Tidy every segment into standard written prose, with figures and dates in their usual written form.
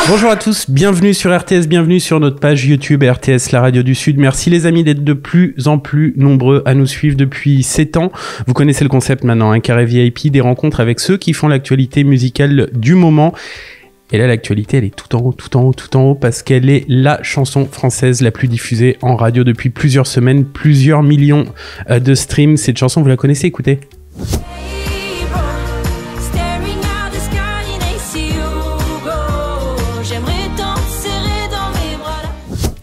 Bonjour à tous, bienvenue sur RTS, bienvenue sur notre page YouTube RTS, la radio du Sud. Merci les amis d'être de plus en plus nombreux à nous suivre depuis 7 ans. Vous connaissez le concept maintenant, un carré VIP, des rencontres avec ceux qui font l'actualité musicale du moment. Et là, l'actualité, elle est tout en haut, parce qu'elle est la chanson française la plus diffusée en radio depuis plusieurs semaines, plusieurs millions de streams. Cette chanson, vous la connaissez, écoutez.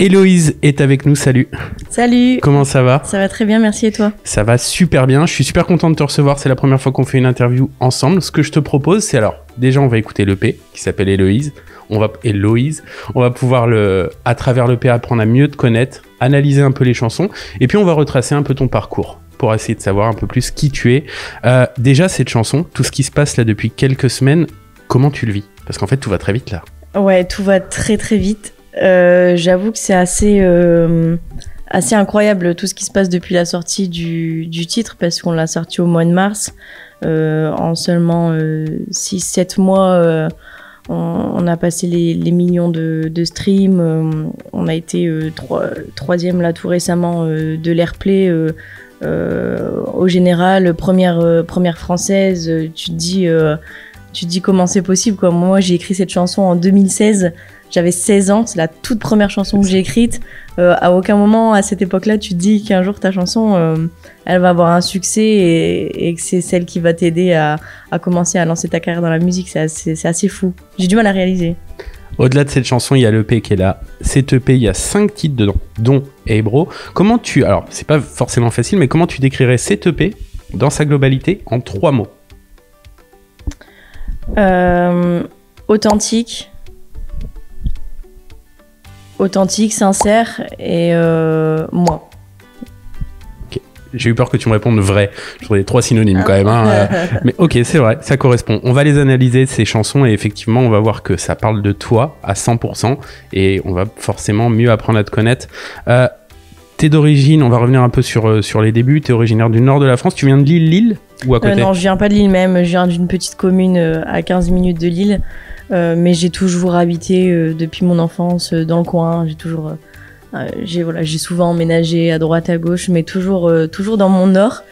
Héloïse est avec nous, salut. Salut. Comment ça va? Ça va très bien, merci, et toi? Ça va super bien, je suis super content de te recevoir, c'est la première fois qu'on fait une interview ensemble. Ce que je te propose, c'est alors, déjà on va écouter l'EP qui s'appelle Héloïse. On va pouvoir, à travers l'EP, apprendre à mieux te connaître, analyser un peu les chansons, et puis on va retracer un peu ton parcours pour essayer de savoir un peu plus qui tu es. Déjà, cette chanson, tout ce qui se passe là depuis quelques semaines, comment tu le vis? Parce qu'en fait, tout va très vite là. Ouais, tout va très très vite. J'avoue que c'est assez incroyable tout ce qui se passe depuis la sortie du titre, parce qu'on l'a sorti au mois de mars. En seulement 6-7 mois, on a passé les millions de streams. On a été troisième là tout récemment de l'Airplay. Au général, première française. Tu te dis comment c'est possible, quoi. Moi, j'ai écrit cette chanson en 2016. J'avais 16 ans, c'est la toute première chanson que j'ai écrite. À aucun moment, à cette époque-là, tu te dis qu'un jour, ta chanson, elle va avoir un succès et que c'est celle qui va t'aider à commencer à lancer ta carrière dans la musique. C'est assez fou. J'ai du mal à réaliser. Au-delà de cette chanson, il y a l'EP qui est là. Cette EP, il y a 5 titres dedans, dont Hey Bro. Alors, c'est pas forcément facile, mais comment tu décrirais cette EP dans sa globalité en 3 mots? Authentique, sincère et moi. Okay. J'ai eu peur que tu me répondes vrai. Je trouvais 3 synonymes quand même. Hein. Mais ok, c'est vrai, ça correspond. On va les analyser, ces chansons, et effectivement, on va voir que ça parle de toi à 100%, et on va forcément mieux apprendre à te connaître. T'es d'origine, on va revenir un peu sur les débuts, t'es originaire du nord de la France, tu viens de Lille ou à côté? Non, je viens pas de Lille même, je viens d'une petite commune à 15 minutes de Lille. Mais j'ai toujours habité depuis mon enfance dans le coin. J'ai souvent emménagé à droite à gauche, mais toujours dans mon nord.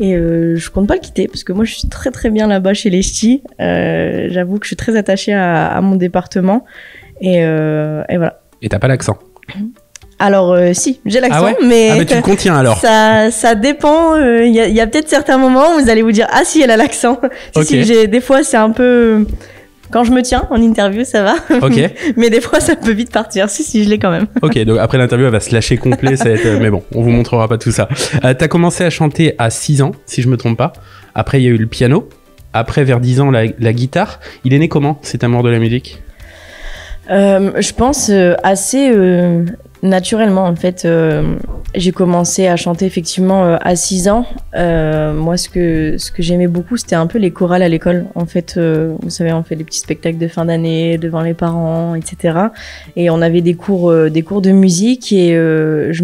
Et je compte pas le quitter parce que moi je suis très très bien là-bas chez les Ch'tis. J'avoue que je suis très attachée à mon département et voilà. Et t'as pas l'accent? Alors si, j'ai l'accent, ah ouais mais tu le contiens alors. Ça dépend. Il y a peut-être certains moments où vous allez vous dire ah si, elle a l'accent. Okay. Si, des fois c'est un peu. Quand je me tiens en interview, ça va. Okay. Mais des fois, ça peut vite partir. Si, je l'ai quand même. Ok, donc après l'interview, elle va se lâcher complet. Ça va être... Mais bon, on vous montrera pas tout ça. T'as commencé à chanter à 6 ans, si je me trompe pas. Après, il y a eu le piano. Après, vers 10 ans, la guitare. Il est né comment, cet amour de la musique? Je pense assez naturellement, en fait. J'ai commencé à chanter effectivement à 6 ans. Moi, ce que j'aimais beaucoup, c'était un peu les chorales à l'école. En fait, vous savez, on fait des petits spectacles de fin d'année devant les parents, etc. Et on avait des cours de musique, et je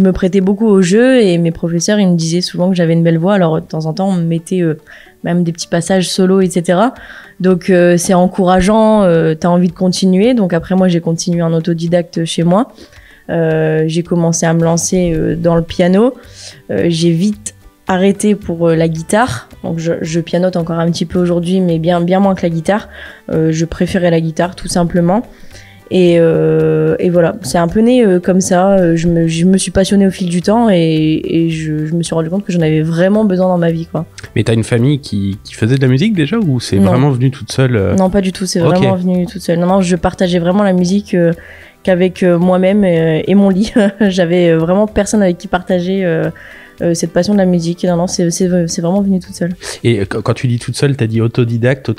me prêtais beaucoup au jeu, et mes professeurs, ils me disaient souvent que j'avais une belle voix. Alors, de temps en temps, on me mettait même des petits passages solo, etc. Donc, c'est encourageant, t'as envie de continuer. Donc, après, moi, j'ai continué en autodidacte chez moi. J'ai commencé à me lancer dans le piano. J'ai vite arrêté pour la guitare. Donc je pianote encore un petit peu aujourd'hui, mais bien moins que la guitare. Je préférais la guitare tout simplement. Et voilà, c'est un peu né comme ça. Je me suis passionnée au fil du temps, et je me suis rendu compte que j'en avais vraiment besoin dans ma vie, quoi. Mais t'as une famille qui faisait de la musique déjà, ou c'est vraiment venu toute seule? Non, pas du tout, c'est vraiment venu toute seule. Non, je partageais vraiment la musique qu'avec moi-même et mon lit. J'avais vraiment personne avec qui partager cette passion de la musique. Non, c'est vraiment venu toute seule. Et quand tu dis toute seule, t'as dit autodidacte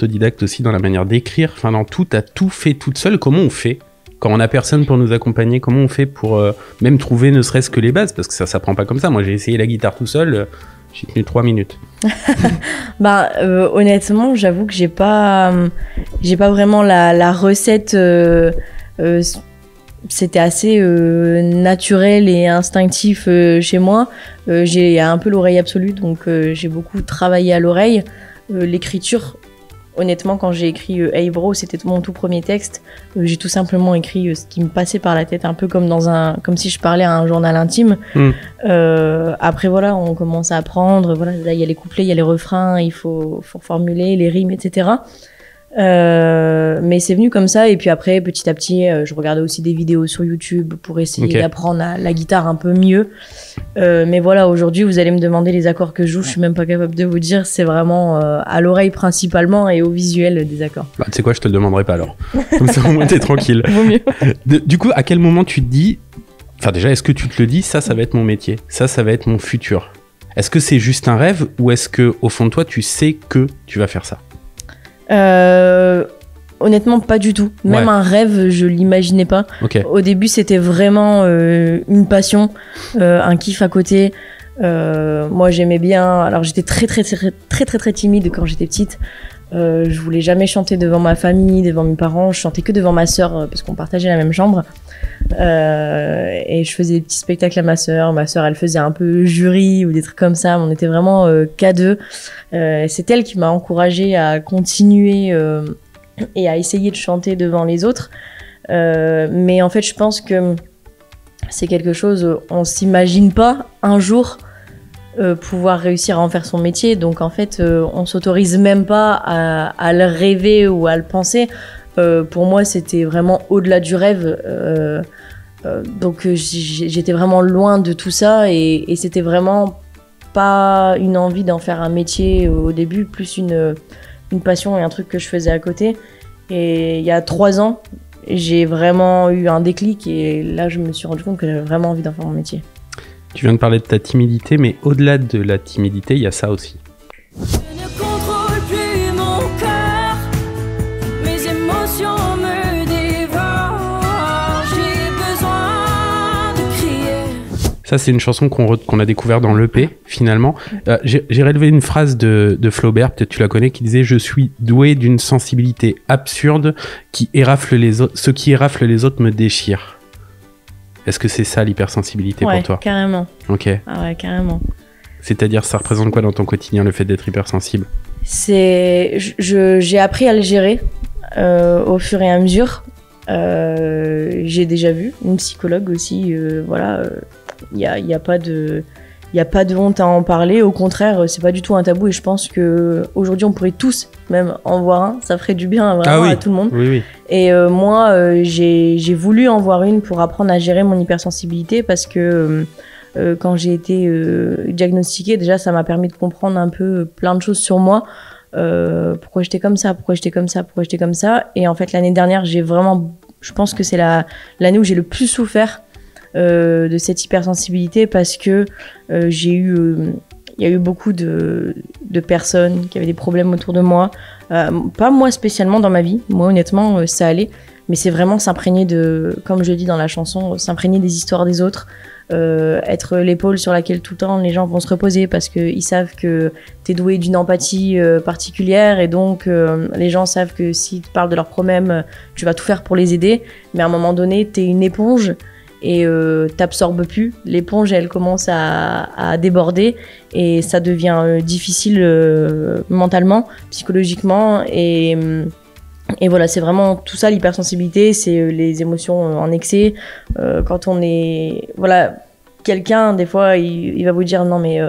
aussi dans la manière d'écrire, enfin dans tout, t'as tout fait toute seule. Comment on fait quand on a personne pour nous accompagner? Comment on fait pour même trouver ne serait-ce que les bases? Parce que ça s'apprend pas comme ça. Moi, j'ai essayé la guitare tout seul, j'ai tenu 3 minutes. Honnêtement, j'avoue que j'ai pas vraiment la recette. C'était assez naturel et instinctif chez moi. J'ai un peu l'oreille absolue, donc j'ai beaucoup travaillé à l'oreille. L'écriture, honnêtement, quand j'ai écrit Hey Bro, c'était mon tout premier texte. J'ai tout simplement écrit ce qui me passait par la tête, un peu comme si je parlais à un journal intime. Après, voilà, on commence à apprendre. Voilà, là, il y a les couplets, il y a les refrains, il faut formuler les rimes, etc. Mais c'est venu comme ça, et puis après, petit à petit, je regardais aussi des vidéos sur YouTube pour essayer d'apprendre la guitare un peu mieux. Mais voilà, aujourd'hui, vous allez me demander les accords que je joue, je suis même pas capable de vous dire. C'est vraiment à l'oreille principalement et au visuel des accords. Bah, tu sais quoi, je te le demanderai pas alors. Comme ça, au moins, t'es tranquille. Vaut mieux. Du coup, à quel moment tu te dis, enfin déjà, est-ce que tu te le dis, ça va être mon métier, ça va être mon futur? Est-ce que c'est juste un rêve, ou est-ce que au fond de toi, tu sais que tu vas faire ça? Honnêtement, pas du tout. Même un rêve, je l'imaginais pas. Au début, c'était vraiment une passion, un kiff à côté. Moi, j'aimais bien. Alors, j'étais très timide quand j'étais petite. Je voulais jamais chanter devant ma famille, devant mes parents. Je chantais que devant ma sœur parce qu'on partageait la même chambre. Et je faisais des petits spectacles à ma sœur. Ma sœur, elle faisait un peu jury ou des trucs comme ça. On était vraiment K2. C'est elle qui m'a encouragée à continuer et à essayer de chanter devant les autres. Mais en fait, je pense que c'est quelque chose, on s'imagine pas un jour pouvoir réussir à en faire son métier. Donc en fait, on s'autorise même pas à le rêver ou à le penser. Pour moi, c'était vraiment au-delà du rêve. Donc j'étais vraiment loin de tout ça, et c'était vraiment pas une envie d'en faire un métier au début, plus une passion et un truc que je faisais à côté. Et il y a 3 ans, j'ai vraiment eu un déclic, et là je me suis rendu compte que j'avais vraiment envie d'en faire mon métier. Tu viens de parler de ta timidité, mais au-delà de la timidité, il y a ça aussi. Je ne contrôle plus mon cœur, mes émotions me dévorent, j'ai besoin de crier. Ça, c'est une chanson qu'on a découvert dans l'EP, finalement. J'ai relevé une phrase de Flaubert, peut-être tu la connais, qui disait « Je suis doué d'une sensibilité absurde, ce qui érafle les autres me déchire ». Est-ce que c'est ça l'hypersensibilité pour toi? Carrément. Ok. Ah ouais, carrément. C'est-à-dire, ça représente quoi dans ton quotidien, le fait d'être hypersensible? J'ai appris à le gérer au fur et à mesure. J'ai déjà vu une psychologue aussi. Voilà, il y a pas de honte à en parler. Au contraire, c'est pas du tout un tabou, et je pense que aujourd'hui on pourrait tous même en voir un. Ça ferait du bien vraiment à tout le monde. Oui. Et moi, j'ai voulu en voir une pour apprendre à gérer mon hypersensibilité, parce que quand j'ai été diagnostiquée, déjà ça m'a permis de comprendre un peu plein de choses sur moi. Pourquoi j'étais comme ça, pourquoi j'étais comme ça. Et en fait, l'année dernière, je pense que c'est l'année où j'ai le plus souffert de cette hypersensibilité, parce que il y a eu beaucoup de personnes qui avaient des problèmes autour de moi. Pas moi spécialement dans ma vie. Moi, honnêtement, ça allait. Mais c'est vraiment s'imprégner comme je le dis dans la chanson, s'imprégner des histoires des autres. Être l'épaule sur laquelle tout le temps les gens vont se reposer, parce qu'ils savent que t'es doué d'une empathie particulière, et donc les gens savent que si tu parles de leurs problèmes, tu vas tout faire pour les aider. Mais à un moment donné, t'es une éponge, et t'absorbes plus. L'éponge, elle commence à déborder, et ça devient difficile mentalement, psychologiquement, et voilà, c'est vraiment tout ça, l'hypersensibilité, c'est les émotions en excès. Quand on est... Voilà, quelqu'un, des fois, il va vous dire « Non, mais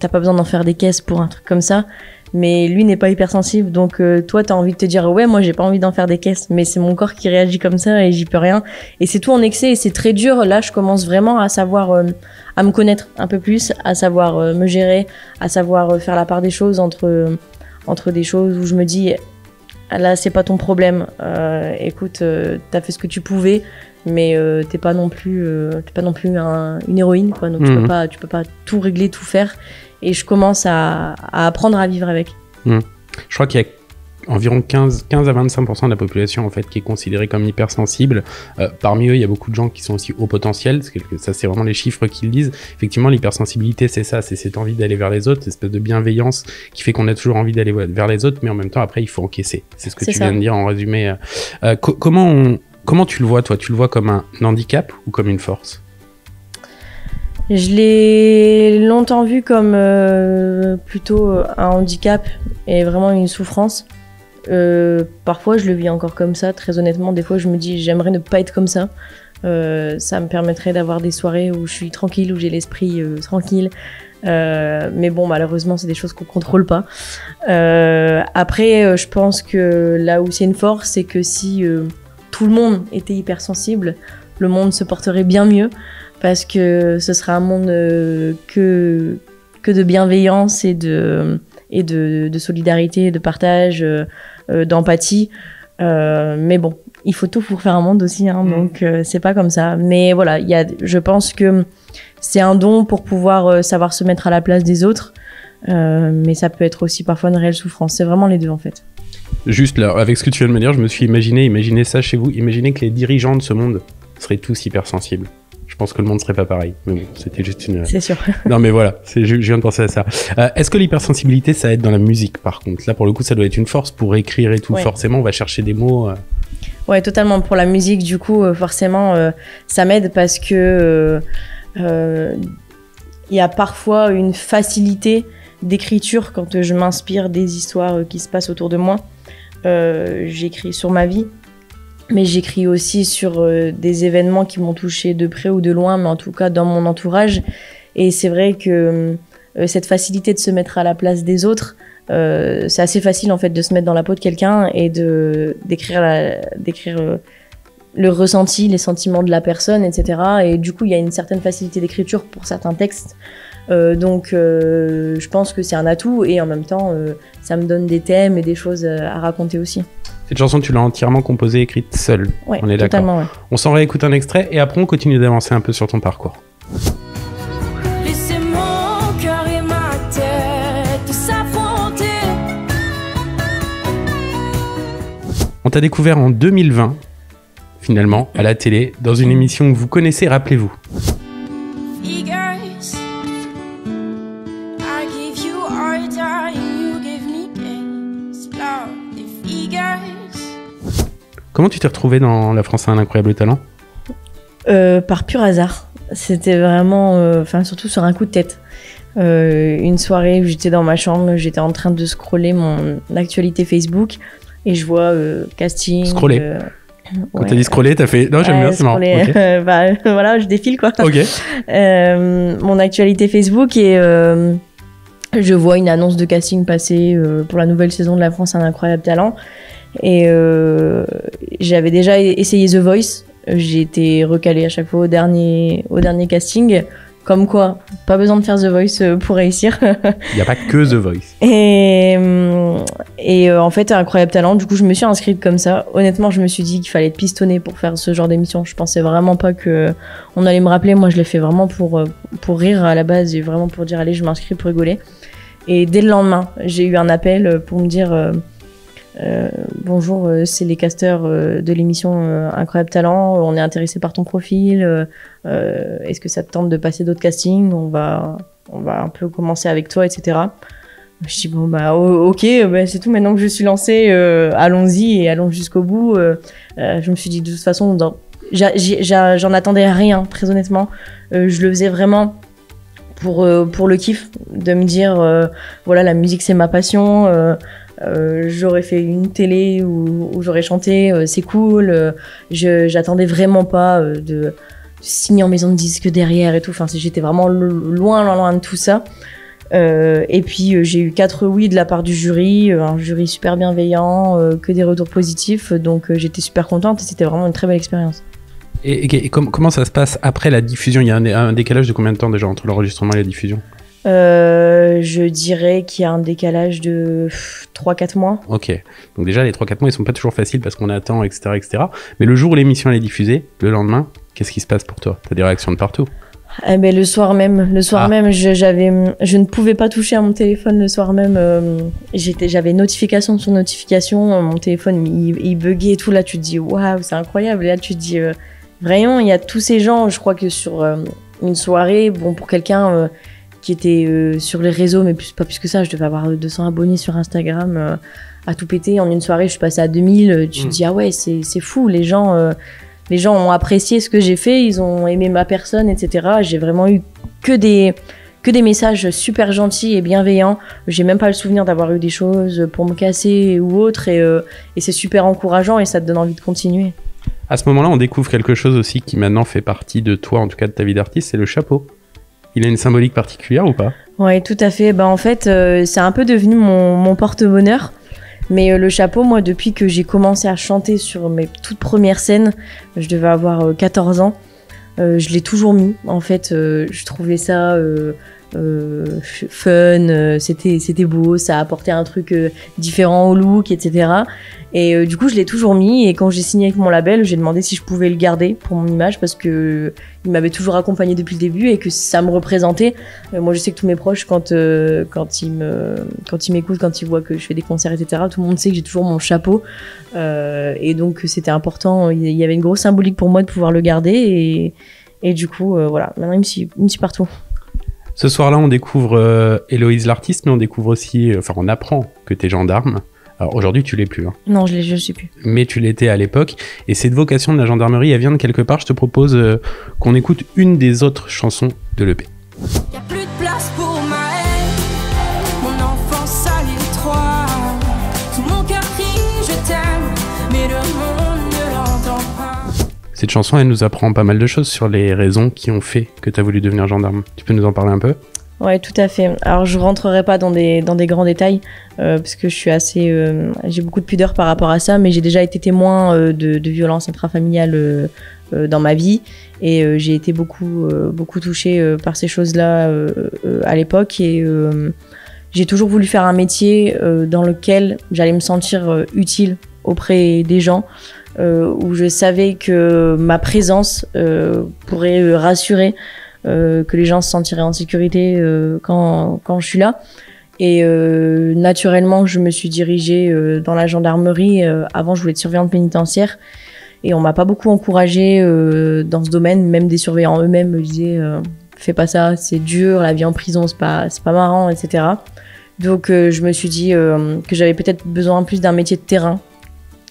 t'as pas besoin d'en faire des caisses pour un truc comme ça ». Mais lui n'est pas hypersensible, donc toi t'as envie de te dire ouais, moi j'ai pas envie d'en faire des caisses, mais c'est mon corps qui réagit comme ça et j'y peux rien, et c'est tout en excès, et c'est très dur. Là je commence vraiment à savoir à me connaître un peu plus, à savoir me gérer, à savoir faire la part des choses entre des choses où je me dis là c'est pas ton problème, écoute, t'as fait ce que tu pouvais, mais t'es pas non plus une héroïne, quoi, donc tu peux pas tout régler, tout faire. Et je commence à apprendre à vivre avec. Je crois qu'il y a environ 15 à 25% de la population en fait qui est considérée comme hypersensible. Parmi eux, il y a beaucoup de gens qui sont aussi haut potentiel. Ça, c'est vraiment les chiffres qui le disent. Effectivement, l'hypersensibilité, c'est ça, c'est cette envie d'aller vers les autres, cette espèce de bienveillance qui fait qu'on a toujours envie d'aller vers les autres, mais en même temps, après, il faut encaisser. C'est ce que tu viens de dire en résumé. Comment tu le vois, toi? Tu le vois comme un handicap ou comme une force? Je l'ai longtemps vu comme plutôt un handicap et vraiment une souffrance. Parfois, je le vis encore comme ça. Très honnêtement, des fois, je me dis, j'aimerais ne pas être comme ça. Ça me permettrait d'avoir des soirées où je suis tranquille, où j'ai l'esprit tranquille. Mais bon, malheureusement, c'est des choses qu'on contrôle pas. Après, je pense que là où c'est une force, c'est que si tout le monde était hypersensible, le monde se porterait bien mieux, parce que ce serait un monde que de bienveillance et de solidarité, de partage, d'empathie. Mais bon, il faut tout pour faire un monde aussi, hein, donc c'est pas comme ça. Mais voilà, je pense que c'est un don pour pouvoir savoir se mettre à la place des autres, mais ça peut être aussi parfois une réelle souffrance. C'est vraiment les deux en fait. Juste là, avec ce que tu viens de me dire, je me suis imaginé ça chez vous. Imaginez que les dirigeants de ce monde seraient tous hypersensibles. Je pense que le monde serait pas pareil. Mais bon, c'était juste une... C'est sûr. Non mais voilà, je viens de penser à ça. Est-ce que l'hypersensibilité, ça aide dans la musique par contre? Là, pour le coup, ça doit être une force pour écrire et tout. Ouais. Forcément, on va chercher des mots... Ouais, totalement. Pour la musique, du coup, forcément, ça m'aide parce que y a parfois une facilité d'écriture quand je m'inspire des histoires qui se passent autour de moi. J'écris sur ma vie, mais j'écris aussi sur des événements qui m'ont touché de près ou de loin, mais en tout cas dans mon entourage. Et c'est vrai que cette facilité de se mettre à la place des autres, c'est assez facile en fait de se mettre dans la peau de quelqu'un et d'écrire le ressenti, les sentiments de la personne, etc. Et du coup, il y a une certaine facilité d'écriture pour certains textes. Donc, je pense que c'est un atout et en même temps, ça me donne des thèmes et des choses à raconter aussi. Cette chanson, tu l'as entièrement composée, écrite seule. Ouais, on est d'accord. totalement, ouais. On s'en réécoute un extrait et après on continue d'avancer un peu sur ton parcours. Laissez mon cœur et ma tête s'affronter. On t'a découvert en 2020, finalement, à la télé, dans une émission que vous connaissez, rappelez-vous. Figures, I give you order and you give me explode. The figures. Comment tu t'es retrouvé dans La France a un incroyable talent? Par pur hasard. C'était vraiment, surtout sur un coup de tête. Une soirée où j'étais dans ma chambre, j'étais en train de scroller mon actualité Facebook et je vois casting. Scroller. Quand Ouais. t'as dit scroller, t'as fait... Non, j'aime bien, c'est marrant. Scroller. Ok. Voilà, je défile quoi. Ok. Mon actualité Facebook et je vois une annonce de casting passer pour la nouvelle saison de La France a un incroyable talent. Et j'avais déjà essayé The Voice. J'ai été recalée à chaque fois au dernier casting. Comme quoi, pas besoin de faire The Voice pour réussir. Il n'y a pas que The Voice. Et en fait, Incroyable Talent, du coup, je me suis inscrite comme ça. Honnêtement, je me suis dit qu'il fallait être pistonnée pour faire ce genre d'émission. Je pensais vraiment pas que on allait me rappeler. Moi, je l'ai fait vraiment pour rire à la base et vraiment pour dire allez, je m'inscris pour rigoler. Et dès le lendemain, j'ai eu un appel pour me dire bonjour, c'est les casteurs de l'émission Incroyable Talent. On est intéressé par ton profil. Est-ce que ça te tente de passer d'autres castings? On va un peu commencer avec toi, etc. Je dis bon bah ok, bah, c'est tout. Maintenant que je suis lancée, allons-y et allons jusqu'au bout. Je me suis dit de toute façon, j'en attendais rien, très honnêtement. Je le faisais vraiment pour le kiff, de me dire voilà, la musique c'est ma passion. J'aurais fait une télé où j'aurais chanté, c'est cool. J'attendais vraiment pas de signer en maison de disque derrière et tout. Enfin, j'étais vraiment loin de tout ça. Et puis j'ai eu 4 oui de la part du jury, un jury super bienveillant, que des retours positifs. Donc j'étais super contente et c'était vraiment une très belle expérience. Et comment ça se passe après la diffusion? Il y a un décalage de combien de temps déjà entre l'enregistrement et la diffusion? Je dirais qu'il y a un décalage de 3-4 mois. Ok, donc déjà les 3-4 mois ils sont pas toujours faciles parce qu'on attend, etc., etc. Mais le jour où l'émission elle est diffusée, le lendemain, qu'est-ce qui se passe pour toi? T'as des réactions de partout? Ben, le soir même, je ne pouvais pas toucher à mon téléphone le soir même. J'avais notification sur notification, mon téléphone il buguait et tout. Là tu te dis waouh, c'est incroyable. Et là tu te dis vraiment, il y a tous ces gens. Je crois que sur une soirée, bon, pour quelqu'un qui était sur les réseaux, mais pas plus que ça, je devais avoir 200 abonnés sur Instagram, à tout péter. En une soirée, je suis passée à 2000. Tu te dis ah ouais, c'est fou. Les gens ont apprécié ce que j'ai fait, ils ont aimé ma personne, etc. J'ai vraiment eu que que des messages super gentils et bienveillants. J'ai même pas le souvenir d'avoir eu des choses pour me casser ou autre, et c'est super encourageant et ça te donne envie de continuer. À ce moment-là, on découvre quelque chose aussi qui maintenant fait partie de toi, en tout cas de ta vie d'artiste, c'est le chapeau. Il a une symbolique particulière ou pas? Ouais, tout à fait. En fait, c'est un peu devenu mon porte-bonheur. Mais le chapeau, moi, depuis que j'ai commencé à chanter sur mes toutes premières scènes, je devais avoir 14 ans, je l'ai toujours mis. En fait, je trouvais ça fun, c'était beau, ça apportait un truc différent au look, etc. Et du coup, je l'ai toujours mis. Et quand j'ai signé avec mon label, j'ai demandé si je pouvais le garder pour mon image parce que il m'avait toujours accompagné depuis le début et que ça me représentait. Moi, je sais que tous mes proches, quand ils m'écoutent, quand ils voient que je fais des concerts, etc., tout le monde sait que j'ai toujours mon chapeau. Et donc, c'était important. Il y avait une grosse symbolique pour moi de pouvoir le garder. Et du coup, voilà. Maintenant, il me suit partout. Ce soir-là, on découvre Héloïse l'artiste, mais on découvre aussi, on apprend que t'es gendarme. Alors aujourd'hui, tu l'es plus. Hein. Non, je ne suis plus. Mais tu l'étais à l'époque. Et cette vocation de la gendarmerie, elle vient de quelque part. Je te propose qu'on écoute une des autres chansons de l'EP. Y'a plus de place pour ma haine, mon enfance à l'I3. Tout mon cœur crie je t'aime, mais le monde ne l'entend pas. Cette chanson, elle nous apprend pas mal de choses sur les raisons qui ont fait que tu as voulu devenir gendarme. Tu peux nous en parler un peu ? Ouais, tout à fait. Alors, je rentrerai pas dans des grands détails parce que je suis assez, j'ai beaucoup de pudeur par rapport à ça, mais j'ai déjà été témoin de violences intrafamiliales dans ma vie et j'ai été beaucoup touchée par ces choses-là à l'époque et j'ai toujours voulu faire un métier dans lequel j'allais me sentir utile auprès des gens, où je savais que ma présence pourrait rassurer. Que les gens se sentiraient en sécurité quand je suis là. Et naturellement, je me suis dirigée dans la gendarmerie. Avant, je voulais être surveillante pénitentiaire. Et on m'a pas beaucoup encouragée dans ce domaine. Même des surveillants eux-mêmes me disaient fais pas ça, c'est dur, la vie en prison, c'est pas marrant, etc. Donc, je me suis dit que j'avais peut-être besoin plus d'un métier de terrain,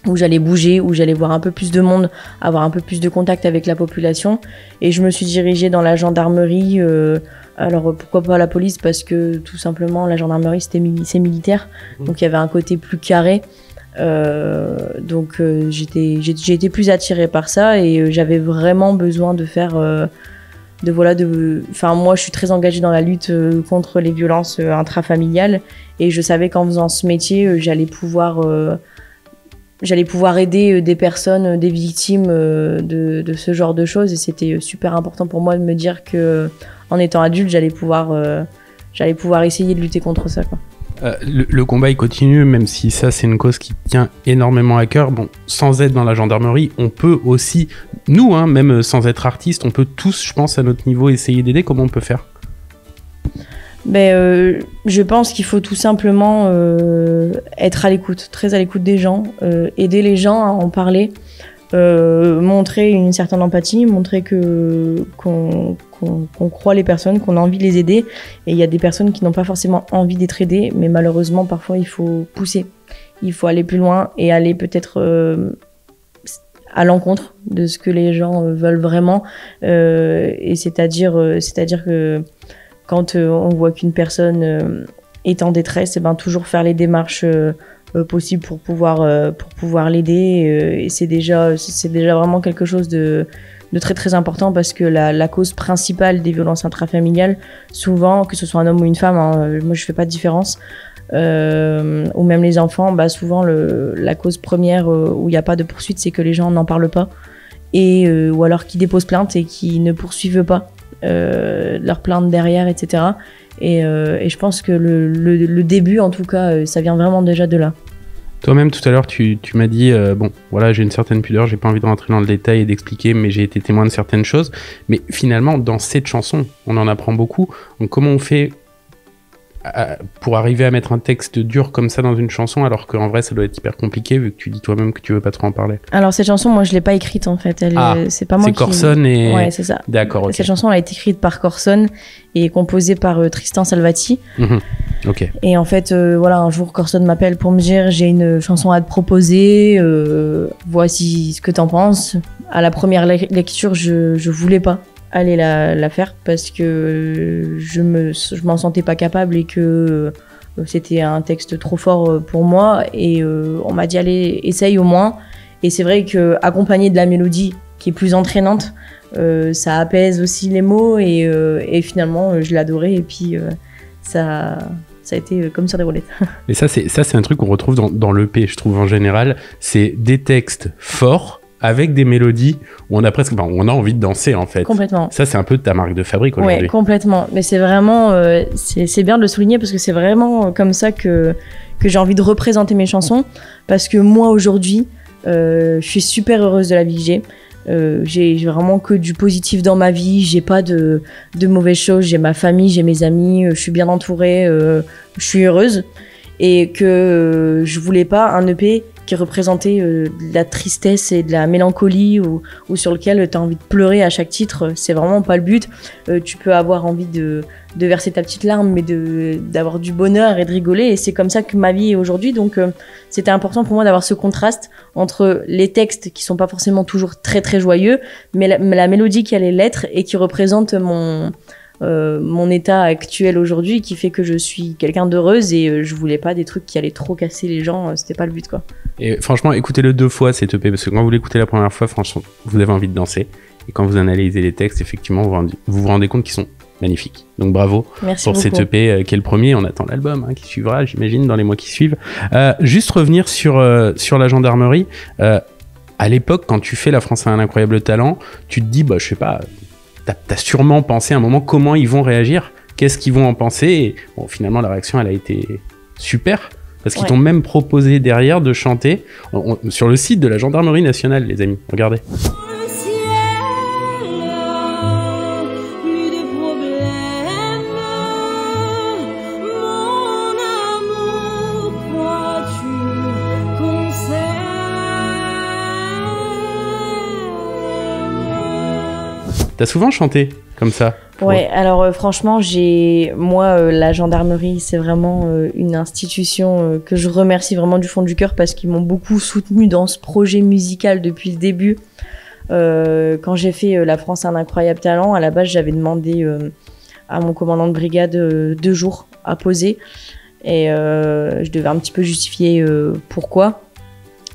où j'allais bouger, où j'allais voir un peu plus de monde, avoir un peu plus de contact avec la population. Et je me suis dirigée dans la gendarmerie. Alors pourquoi pas la police ? Parce que tout simplement, la gendarmerie, c'est militaire. Donc il y avait un côté plus carré. Donc j'ai été plus attirée par ça et j'avais vraiment besoin de faire... moi, je suis très engagée dans la lutte contre les violences intrafamiliales. Et je savais qu'en faisant ce métier, j'allais pouvoir aider des personnes, des victimes de ce genre de choses. Et c'était super important pour moi de me dire que en étant adulte, j'allais pouvoir essayer de lutter contre ça, quoi. Le combat, il continue, même si ça, c'est une cause qui tient énormément à cœur. Bon, sans être dans la gendarmerie, on peut aussi, nous, même sans être artiste, on peut tous, je pense, à notre niveau, essayer d'aider. Comment on peut faire ? Je pense qu'il faut tout simplement être à l'écoute, très à l'écoute des gens, aider les gens à en parler, montrer une certaine empathie, montrer qu'on croit les personnes, qu'on a envie de les aider. Et il y a des personnes qui n'ont pas forcément envie d'être aidées, mais malheureusement, parfois, il faut pousser. Il faut aller plus loin et aller peut-être à l'encontre de ce que les gens veulent vraiment. Et c'est-à-dire que quand on voit qu'une personne est en détresse, toujours faire les démarches possibles pour pouvoir l'aider. Et c'est déjà vraiment quelque chose de très très important parce que la cause principale des violences intrafamiliales, souvent, que ce soit un homme ou une femme, moi je fais pas de différence, ou même les enfants, souvent la cause première où il n'y a pas de poursuite, c'est que les gens n'en parlent pas ou alors qu'ils déposent plainte et qu'ils ne poursuivent pas leur plainte derrière, etc. Et je pense que le début, en tout cas, ça vient vraiment déjà de là. Toi-même, tout à l'heure, tu m'as dit, j'ai une certaine pudeur, j'ai pas envie de rentrer dans le détail et d'expliquer, mais j'ai été témoin de certaines choses. Mais finalement, dans cette chanson, on en apprend beaucoup. Donc comment on fait pour arriver à mettre un texte dur comme ça dans une chanson, alors qu'en vrai ça doit être hyper compliqué vu que tu dis toi-même que tu veux pas trop en parler? Alors cette chanson, moi je l'ai pas écrite en fait. C'est pas moi c'est Corson et... Ouais, c'est ça. D'accord, ok. Cette chanson elle a été écrite par Corson et composée par Tristan Salvati. Ok. Et en fait, un jour Corson m'appelle pour me dire j'ai une chanson à te proposer, voici ce que t'en penses. À la première lecture, je voulais pas. aller la faire parce que je m'en sentais pas capable et que c'était un texte trop fort pour moi. Et on m'a dit, allez, essaye au moins. Et c'est vrai qu'accompagné de la mélodie qui est plus entraînante, ça apaise aussi les mots et finalement, je l'ai adoré. Et puis, ça a été comme sur des roulettes. Et ça, c'est un truc qu'on retrouve dans l'EP, je trouve, en général. C'est des textes forts, avec des mélodies où on a presque, enfin, on a envie de danser, en fait. Complètement. Ça, c'est un peu ta marque de fabrique aujourd'hui. Ouais, complètement. Mais c'est vraiment, c'est bien de le souligner parce que c'est vraiment comme ça que j'ai envie de représenter mes chansons. Parce que moi, aujourd'hui, je suis super heureuse de la vie que j'ai. J'ai vraiment que du positif dans ma vie, j'ai pas de mauvaises choses, j'ai ma famille, j'ai mes amis, je suis bien entourée, je suis heureuse. Et que je voulais pas un EP qui représentait de la tristesse et de la mélancolie ou sur lequel tu as envie de pleurer à chaque titre. C'est vraiment pas le but. Tu peux avoir envie de verser ta petite larme, mais d'avoir du bonheur et de rigoler. Et c'est comme ça que ma vie est aujourd'hui. Donc, c'était important pour moi d'avoir ce contraste entre les textes qui sont pas forcément toujours très, très joyeux, mais la mélodie qui a les lettres et qui représente mon état actuel aujourd'hui, qui fait que je suis quelqu'un d'heureuse et je voulais pas des trucs qui allaient trop casser les gens. C'était pas le but, quoi. Et franchement, écoutez-le 2 fois cet EP, parce que quand vous l'écoutez la première fois, franchement, vous avez envie de danser. Et quand vous analysez les textes, effectivement, vous vous rendez compte qu'ils sont magnifiques. Donc bravo. Merci pour beaucoup. cet EP qui est le premier. On attend l'album qui suivra, j'imagine, dans les mois qui suivent. Juste revenir sur la gendarmerie. À l'époque, quand tu fais La France a un incroyable talent, tu te dis, bah, je sais pas, t'as sûrement pensé à un moment comment ils vont réagir, qu'est-ce qu'ils vont en penser. Et bon, finalement, la réaction, elle a été super. Parce qu'ils t'ont même proposé derrière de chanter sur le site de la Gendarmerie nationale, les amis. Regardez. T'as souvent chanté comme ça? Ouais, alors franchement, la gendarmerie, c'est vraiment une institution que je remercie vraiment du fond du cœur parce qu'ils m'ont beaucoup soutenu dans ce projet musical depuis le début. Quand j'ai fait La France a un incroyable talent, à la base, j'avais demandé à mon commandant de brigade 2 jours à poser et je devais un petit peu justifier pourquoi.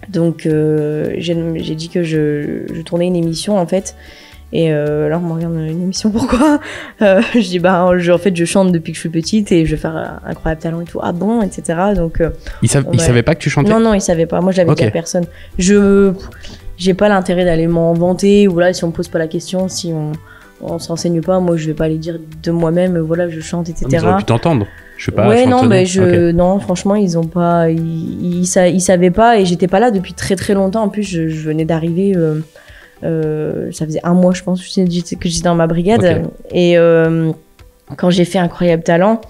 Donc j'ai dit que je tournais une émission en fait. Et là, on me regarde une émission, pourquoi je dis, en fait, je chante depuis que je suis petite et je vais faire un incroyable talent et tout. Ah bon, etc. Donc, ils savaient pas que tu chantais? Non, ils savaient pas. Moi, j'avais dit à personne. J'ai pas l'intérêt d'aller m'en vanter ou là, si on me pose pas la question, si on s'enseigne pas, moi, je vais pas aller dire de moi-même, voilà, je chante, etc. Ils auraient pu t'entendre. Je sais pas. Ouais, non, non, franchement, ils ont pas, ils savaient pas et j'étais pas là depuis très très longtemps. En plus, je venais d'arriver. Ça faisait 1 mois, je pense, que j'étais dans ma brigade. Okay. Et quand j'ai fait Incroyable Talent,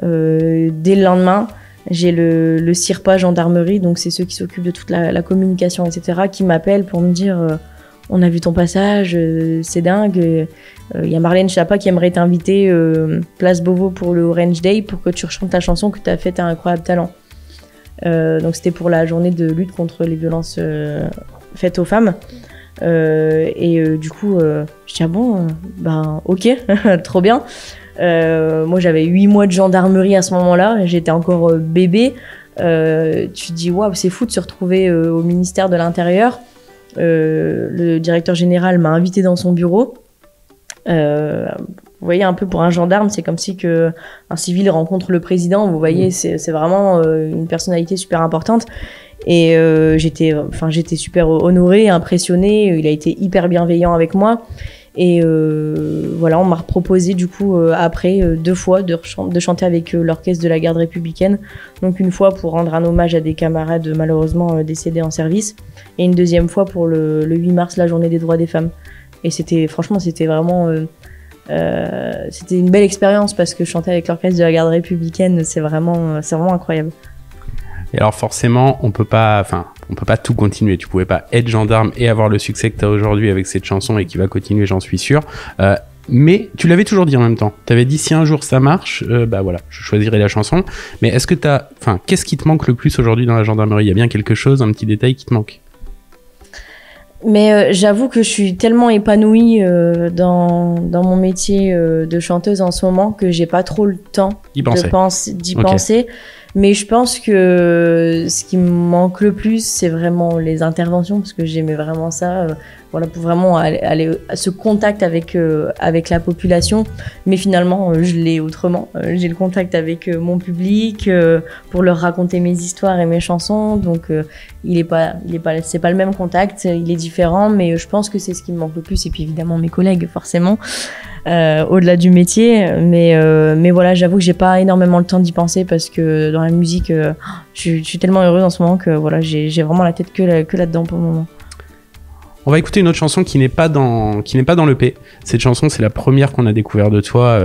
dès le lendemain, j'ai le CIRPA gendarmerie, donc c'est ceux qui s'occupent de toute la communication, etc., qui m'appellent pour me dire on a vu ton passage, c'est dingue. Il y a Marlène Schiappa qui aimerait t'inviter Place Beauvau pour le Orange Day pour que tu rechantes ta chanson que tu as faite à Incroyable Talent. Donc c'était pour la journée de lutte contre les violences faites aux femmes. Du coup, je dis ah bon, ok, trop bien. Moi j'avais 8 mois de gendarmerie à ce moment-là, j'étais encore bébé. Tu te dis waouh, c'est fou de se retrouver au ministère de l'Intérieur. Le directeur général m'a invité dans son bureau. Vous voyez, un peu pour un gendarme, c'est comme si un civil rencontre le président. Vous voyez, c'est vraiment une personnalité super importante. Et j'étais super honorée, impressionnée. Il a été hyper bienveillant avec moi. Et voilà, on m'a proposé du coup après 2 fois de chanter avec l'orchestre de la garde républicaine. Donc une fois pour rendre un hommage à des camarades malheureusement décédés en service, et une 2e fois pour le 8 mars, la journée des droits des femmes. Et c'était vraiment c'était une belle expérience parce que chanter avec l'orchestre de la garde républicaine, c'est vraiment incroyable. Et alors forcément, on peut pas tout continuer. Tu pouvais pas être gendarme et avoir le succès que tu as aujourd'hui avec cette chanson et qui va continuer, j'en suis sûr. Mais tu l'avais toujours dit en même temps. Tu avais dit si un jour ça marche, voilà, je choisirai la chanson. Mais est-ce que qu'est-ce qui te manque le plus aujourd'hui dans la gendarmerie? Il y a bien quelque chose, un petit détail qui te manque? Mais j'avoue que je suis tellement épanouie dans mon métier de chanteuse en ce moment que j'ai pas trop le temps d'y penser. Mais je pense que ce qui me manque le plus, c'est vraiment les interventions, parce que j'aimais vraiment ça, voilà, pour vraiment aller à ce contact avec la population. Mais finalement, je l'ai autrement. J'ai le contact avec mon public pour leur raconter mes histoires et mes chansons. Donc, c'est pas le même contact, il est différent, mais je pense que c'est ce qui me manque le plus. Et puis évidemment, mes collègues, forcément. Au-delà du métier, mais voilà, j'avoue que j'ai pas énormément le temps d'y penser parce que dans la musique, je suis tellement heureuse en ce moment que voilà, j'ai vraiment la tête que là-dedans pour le moment. On va écouter une autre chanson qui n'est pas dans l'EP. Cette chanson, c'est la première qu'on a découvert de toi.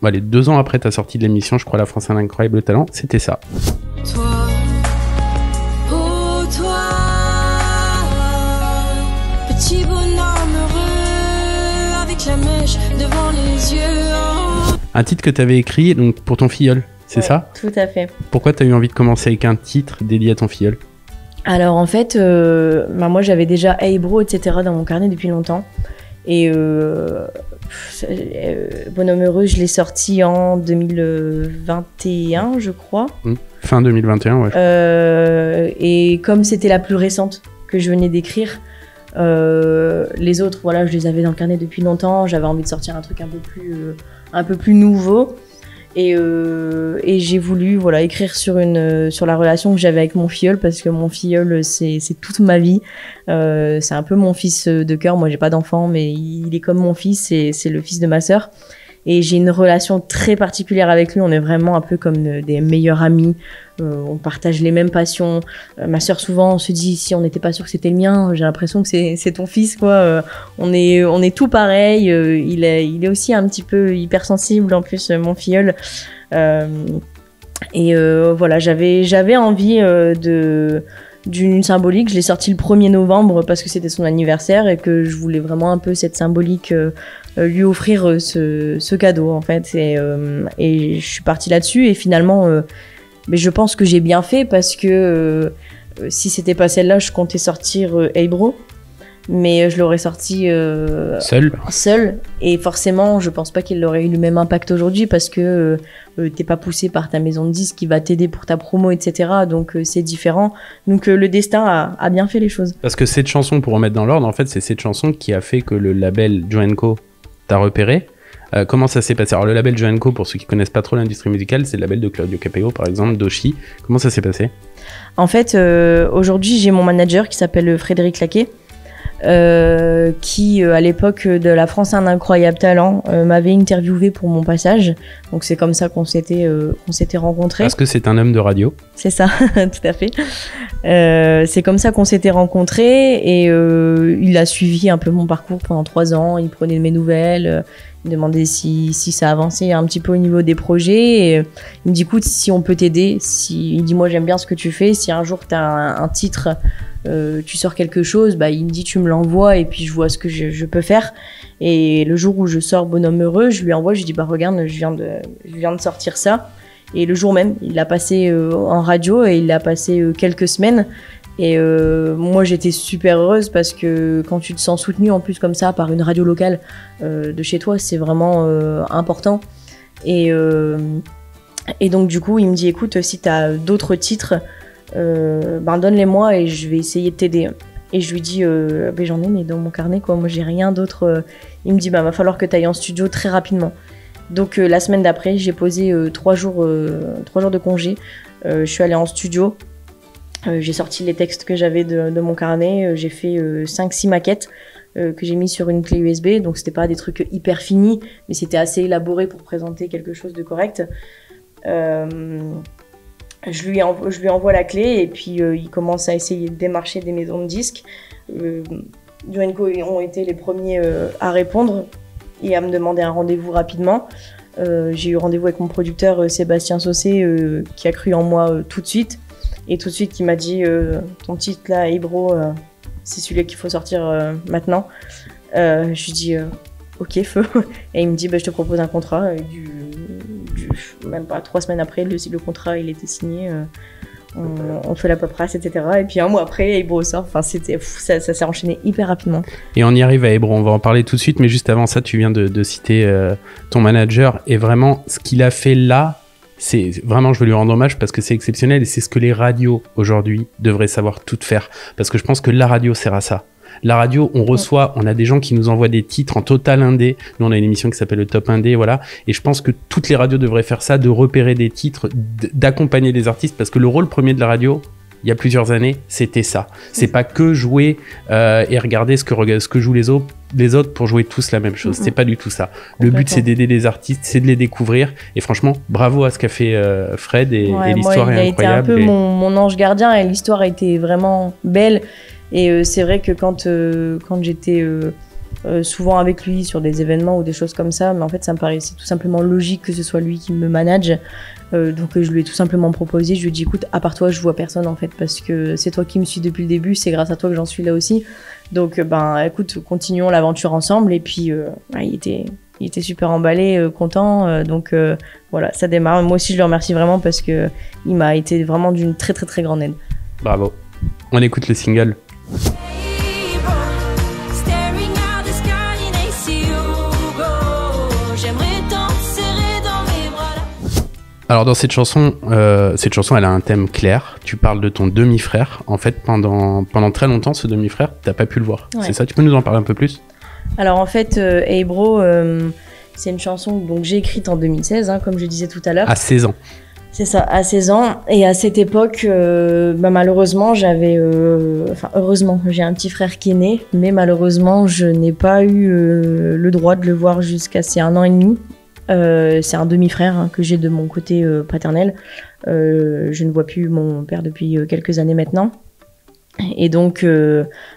Allez, 2 ans après ta sortie de l'émission, je crois, La France a un incroyable talent. C'était ça. Toi, oh toi, petit bonhomme heureux avec la mèche devant les yeux. Oh. Un titre que tu avais écrit donc, pour ton filleul, c'est ça ? Tout à fait. Pourquoi tu as eu envie de commencer avec un titre dédié à ton filleul ? Alors en fait, moi j'avais déjà Hey Bro, etc. dans mon carnet depuis longtemps. Et Bonhomme Heureux, je l'ai sorti en 2021, je crois. Fin 2021, ouais. Et comme c'était la plus récente que je venais d'écrire, les autres, voilà, je les avais dans le carnet depuis longtemps. J'avais envie de sortir un truc un peu plus nouveau. Et j'ai voulu écrire sur la relation que j'avais avec mon filleul, parce que mon filleul c'est toute ma vie, c'est un peu mon fils de cœur. Moi j'ai pas d'enfant, mais il est comme mon fils, c'est le fils de ma sœur, et j'ai une relation très particulière avec lui. On est vraiment un peu comme des meilleurs amis, on partage les mêmes passions. Ma sœur, souvent on se dit, si on n'était pas sûr que c'était le mien, j'ai l'impression que c'est ton fils, quoi. On est tout pareil. Il est aussi un petit peu hypersensible en plus, mon filleul. Voilà, j'avais envie d'une symbolique. Je l'ai sorti le 1er novembre parce que c'était son anniversaire et que je voulais vraiment un peu cette symbolique, lui offrir ce cadeau en fait. Et je suis partie là-dessus, et finalement mais je pense que j'ai bien fait, parce que si c'était pas celle-là, je comptais sortir Hey Bro, mais je l'aurais sorti seul, et forcément je pense pas qu'il aurait eu le même impact aujourd'hui, parce que t'es pas poussé par ta maison de disques qui va t'aider pour ta promo, etc. Donc c'est différent. Donc le destin a bien fait les choses. Parce que cette chanson, pour remettre dans l'ordre, en fait c'est cette chanson qui a fait que le label Joe & Co t'a repéré. Comment ça s'est passé ? Alors le label Joe & Co, pour ceux qui connaissent pas trop l'industrie musicale, c'est le label de Claudio Capeo par exemple, Doshi. Comment ça s'est passé ? En fait, aujourd'hui j'ai mon manager qui s'appelle Frédéric Laquet, qui à l'époque de La France a un incroyable talent m'avait interviewé pour mon passage. Donc c'est comme ça qu'on s'était rencontrés. Parce que c'est un homme de radio. C'est ça, tout à fait. C'est comme ça qu'on s'était rencontrés, et il a suivi un peu mon parcours pendant 3 ans. Il prenait de mes nouvelles, il me demandait si ça avançait un petit peu au niveau des projets, et il me dit, écoute, si on peut t'aider, il dit, moi j'aime bien ce que tu fais, si un jour t'as un titre, tu sors quelque chose, bah, il me dit, tu me l'envoies et puis je vois ce que je peux faire. Et le jour où je sors Bonhomme Heureux, je lui envoie, je lui dis, bah regarde, je viens de sortir ça. Et le jour même, il l'a passé en radio, et il l'a passé quelques semaines. Et moi j'étais super heureuse, parce que quand tu te sens soutenue en plus comme ça par une radio locale de chez toi, c'est vraiment important. Et donc du coup il me dit, écoute, si t'as d'autres titres, donne-les-moi et je vais essayer de t'aider. Et je lui dis, j'en ai, mais dans mon carnet, quoi, moi j'ai rien d'autre. Il me dit, va falloir que t'ailles en studio très rapidement. Donc la semaine d'après, j'ai posé 3 jours de congé. Je suis allée en studio. J'ai sorti les textes que j'avais de mon carnet. J'ai fait 5-6 maquettes que j'ai mis sur une clé USB. Donc c'était pas des trucs hyper finis, mais c'était assez élaboré pour présenter quelque chose de correct. Je lui envoie la clé, et puis il commence à essayer de démarcher des maisons de disques. Joe & Co ont été les premiers à répondre et à me demander un rendez-vous rapidement. J'ai eu rendez-vous avec mon producteur Sébastien Saucé, qui a cru en moi tout de suite. Et tout de suite, il m'a dit, ton titre là, Hey Bro, c'est celui qu'il faut sortir maintenant. Je lui dis, ok, feu. Et il me dit, je te propose un contrat. Et même pas 3 semaines après, le contrat il était signé. on fait la paperasse, etc. Et puis un mois après, Ebro sort. Enfin, ça s'est enchaîné hyper rapidement. Et on y arrive à Ebro, on va en parler tout de suite, mais juste avant ça, tu viens de citer ton manager, et vraiment, ce qu'il a fait là, c'est vraiment, je veux lui rendre hommage parce que c'est exceptionnel, et c'est ce que les radios aujourd'hui devraient savoir toutes faire, parce que je pense que la radio sert à ça. La radio, on a des gens qui nous envoient des titres en total indé. Nous, on a une émission qui s'appelle le Top Indé, voilà. Et je pense que toutes les radios devraient faire ça, de repérer des titres, d'accompagner les artistes, parce que le rôle premier de la radio, il y a plusieurs années, c'était ça. C'est pas que jouer et regarder ce que jouent les autres pour jouer tous la même chose. C'est pas du tout ça. Le but, c'est d'aider les artistes, c'est de les découvrir. Et franchement, bravo à ce qu'a fait Fred, et l'histoire est incroyable. Il a été un peu mon ange gardien, et l'histoire a été vraiment belle. Et c'est vrai que quand j'étais souvent avec lui sur des événements ou des choses comme ça, mais en fait ça me paraissait tout simplement logique que ce soit lui qui me manage. Donc je lui ai tout simplement proposé, je lui ai dit écoute, à part toi je vois personne en fait, parce que c'est toi qui me suis depuis le début, c'est grâce à toi que j'en suis là aussi. Donc écoute, continuons l'aventure ensemble. Et puis il était super emballé, content. Donc voilà, ça démarre. Moi aussi je le remercie vraiment parce que il m'a été vraiment d'une très très très grande aide. Bravo. On écoute le single. Alors dans cette chanson, elle a un thème clair. Tu parles de ton demi-frère. En fait, pendant très longtemps, ce demi-frère, t'as pas pu le voir. Ouais. C'est ça? Tu peux nous en parler un peu plus? Alors en fait, Hey Bro, c'est une chanson que j'ai écrite en 2016, comme je disais tout à l'heure. À 16 ans. C'est ça, à 16 ans. Et à cette époque, malheureusement, heureusement, j'ai un petit frère qui est né, mais malheureusement, je n'ai pas eu le droit de le voir jusqu'à ses 1 an et demi. C'est un demi-frère que j'ai de mon côté paternel. Je ne vois plus mon père depuis quelques années maintenant. Et donc,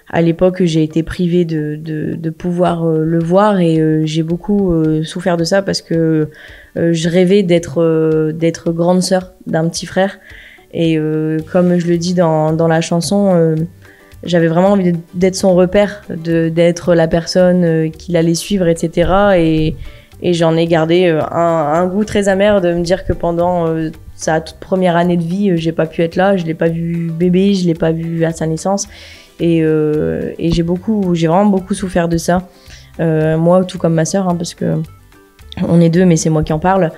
à l'époque, j'ai été privée de pouvoir le voir, et j'ai beaucoup souffert de ça parce que je rêvais d'être grande sœur d'un petit frère. Et comme je le dis dans la chanson, j'avais vraiment envie d'être son repère, d'être la personne qu'il allait suivre, etc. Et j'en ai gardé un goût très amer de me dire que pendant sa toute première année de vie, j'ai pas pu être là, je l'ai pas vu bébé, je l'ai pas vu à sa naissance, et j'ai vraiment beaucoup souffert de ça. Moi, tout comme ma sœur, parce que on est deux, mais c'est moi qui en parle.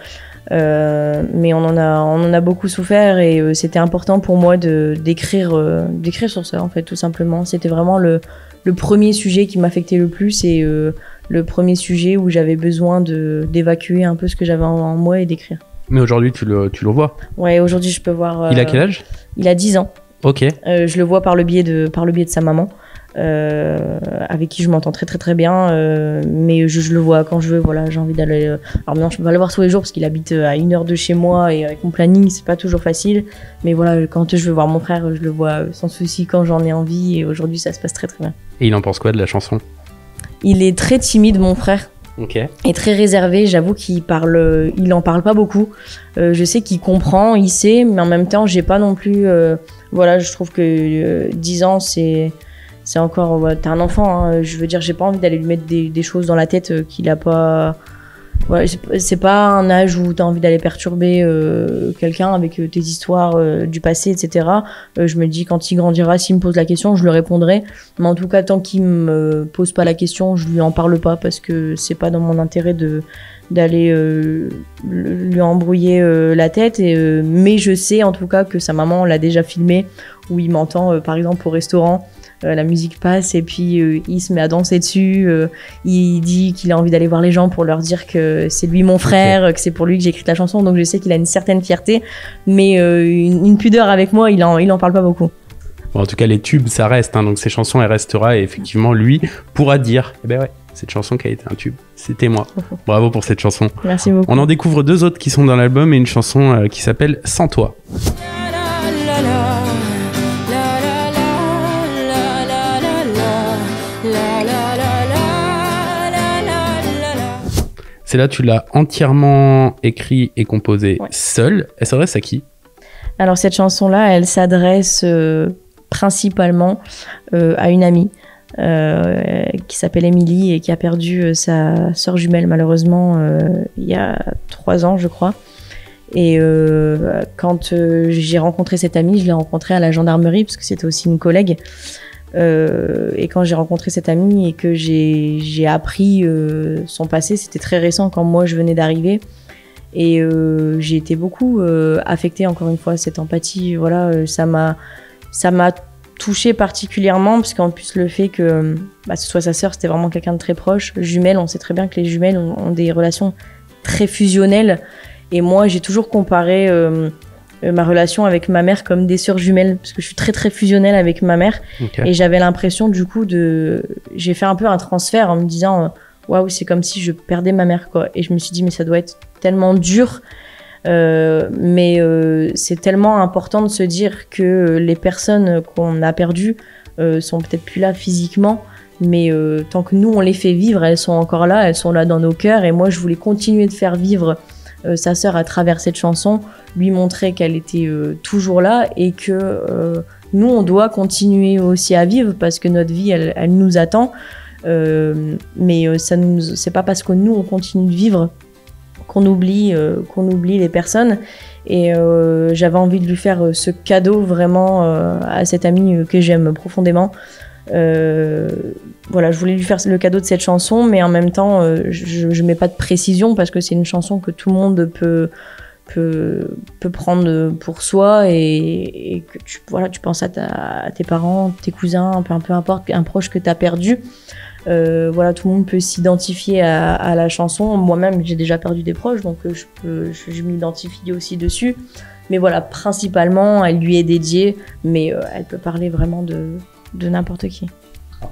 Mais on en a beaucoup souffert, et c'était important pour moi d'écrire sur ça, en fait, tout simplement. C'était vraiment le premier sujet qui m'affectait le plus, et le premier sujet où j'avais besoin d'évacuer un peu ce que j'avais en moi et d'écrire. Mais aujourd'hui, tu le vois? Ouais, aujourd'hui, je peux voir... Il a quel âge? Il a 10 ans. Ok. Je le vois par le biais de sa maman, avec qui je m'entends très très très bien, mais je le vois quand je veux, voilà, j'ai envie d'aller... Alors maintenant, je peux pas le voir tous les jours parce qu'il habite à 1 heure de chez moi, et avec mon planning, c'est pas toujours facile. Mais voilà, quand je veux voir mon frère, je le vois sans souci quand j'en ai envie, et aujourd'hui, ça se passe très très bien. Et il en pense quoi de la chanson? Il est très timide, mon frère. Okay. Et très réservé, j'avoue qu'il en parle pas beaucoup. Je sais qu'il comprend, il sait, mais en même temps, j'ai pas non plus... voilà, je trouve que 10 ans, c'est encore... t'es un enfant, je veux dire, j'ai pas envie d'aller lui mettre des choses dans la tête qu'il a pas... Ouais, c'est pas un âge où t'as envie d'aller perturber quelqu'un avec tes histoires du passé, etc. Je me dis, quand il grandira, s'il me pose la question, je lui répondrai. Mais en tout cas, tant qu'il me pose pas la question, je lui en parle pas, parce que c'est pas dans mon intérêt d'aller lui embrouiller la tête. Mais je sais en tout cas que sa maman l'a déjà filmé, où il m'entend par exemple au restaurant. La musique passe, et puis il se met à danser dessus. Il dit qu'il a envie d'aller voir les gens pour leur dire que c'est lui mon frère, que c'est pour lui que j'ai écrit la chanson. Donc je sais qu'il a une certaine fierté, mais une pudeur avec moi, il en parle pas beaucoup. Bon, en tout cas, les tubes, ça reste. Donc ces chansons, elles restera. Et effectivement, lui pourra dire, eh ben ouais, cette chanson qui a été un tube, c'était moi. Bravo pour cette chanson. Merci beaucoup. On en découvre 2 autres qui sont dans l'album, et une chanson qui s'appelle Sans toi. C'est là, tu l'as entièrement écrit et composé seule. Elle s'adresse à qui? Alors cette chanson-là, elle s'adresse principalement à une amie qui s'appelle Émilie, et qui a perdu sa sœur jumelle malheureusement il y a 3 ans, je crois. Et quand j'ai rencontré cette amie, je l'ai rencontrée à la gendarmerie parce que c'était aussi une collègue. Et quand j'ai rencontré cette amie et que j'ai appris son passé, c'était très récent quand moi je venais d'arriver. Et j'ai été beaucoup affectée, encore une fois, cette empathie. Voilà, ça m'a touchée particulièrement parce qu'en plus le fait que ce soit sa sœur, c'était vraiment quelqu'un de très proche. Jumelles, on sait très bien que les jumelles ont des relations très fusionnelles. Et moi, j'ai toujours comparé ma relation avec ma mère comme des sœurs jumelles parce que je suis très très fusionnelle avec ma mère. Okay. Et j'avais l'impression du coup j'ai fait un peu un transfert en me disant waouh, c'est comme si je perdais ma mère quoi. Et je me suis dit mais ça doit être tellement dur, mais c'est tellement important de se dire que les personnes qu'on a perdues sont peut-être plus là physiquement, mais tant que nous on les fait vivre, elles sont encore là, elles sont là dans nos cœurs. Et moi je voulais continuer de faire vivre sa sœur à travers cette chanson, lui montrer qu'elle était toujours là et que nous on doit continuer aussi à vivre parce que notre vie elle nous attend, mais c'est pas parce que nous on continue de vivre qu'on oublie les personnes. Et j'avais envie de lui faire ce cadeau vraiment à cette amie que j'aime profondément. Voilà, je voulais lui faire le cadeau de cette chanson, mais en même temps, je mets pas de précision parce que c'est une chanson que tout le monde peut prendre pour soi et que tu penses à tes parents, tes cousins, peu importe, un proche que tu as perdu. Voilà, tout le monde peut s'identifier à la chanson. Moi-même, j'ai déjà perdu des proches, donc je m'identifie aussi dessus. Mais voilà, principalement, elle lui est dédiée, mais elle peut parler vraiment de n'importe qui.